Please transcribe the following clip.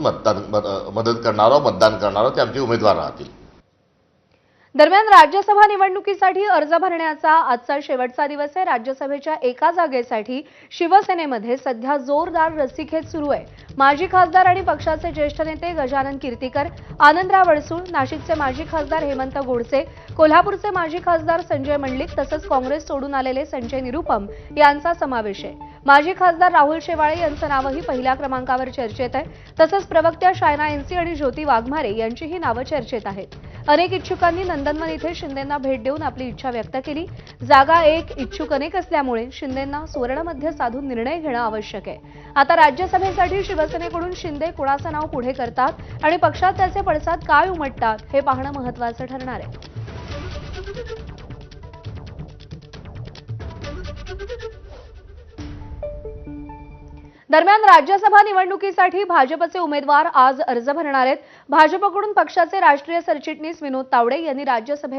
मदत करणारा मतदान करणारा ते आमचे उमेदवार राहतील। दरम्यान राज्यसभा निवडणुकीसाठी अर्ज भरण्याचा आजचा शेवटचा दिवस आहे। राज्यसभेच्या एका जागेसाठी शिवसेनेमध्ये सध्या जोरदार रस्सीखेच सुरू आहे। माजी खासदार आणि पक्षाचे ज्येष्ठ नेते गजानन कीर्तीकर, आनंदराव अडसूळ, नाशिकचे माजी खासदार हेमंत गोडसे, कोल्हापूरचे माजी खासदार संजय मंडलिक तसंच काँग्रेस सोडून आलेले संजय निरुपम यांचा समावेश आहे। माजी खासदार राहुल शेवाळे यांचं नावही पहिल्या क्रमांकावर चर्चेत आहे। तसंच प्रवक्त्या शायना एनसी आणि ज्योती वाघमारे यांचीही नावं चर्चेत आहेत। अनेक इच्छुकांनी नंदनवन इथे शिंदेंना भेट देऊन आपली इच्छा व्यक्त केली। जागा एक, इच्छुक अनेक असल्यामुळे शिंदेंना सुवर्णमध्य साधून निर्णय घेणं आवश्यक आहे। आता राज्यसभेसाठी शिवसेनेकडून शिंदे कुणाचं नाव पुढे करतात आणि पक्षात त्याचे पडसाद काय उमटतात हे पाहणं महत्त्वाचं ठरणार आहे। दरम्यान राज्यसभा निवडणुकीसाठी भाजपचे उमेदवार आज अर्ज भरणार आहेत। भाजपकडून पक्षाचे राष्ट्रीय सरचिटणीस विनोद तावडे यांनी राज्यसभेत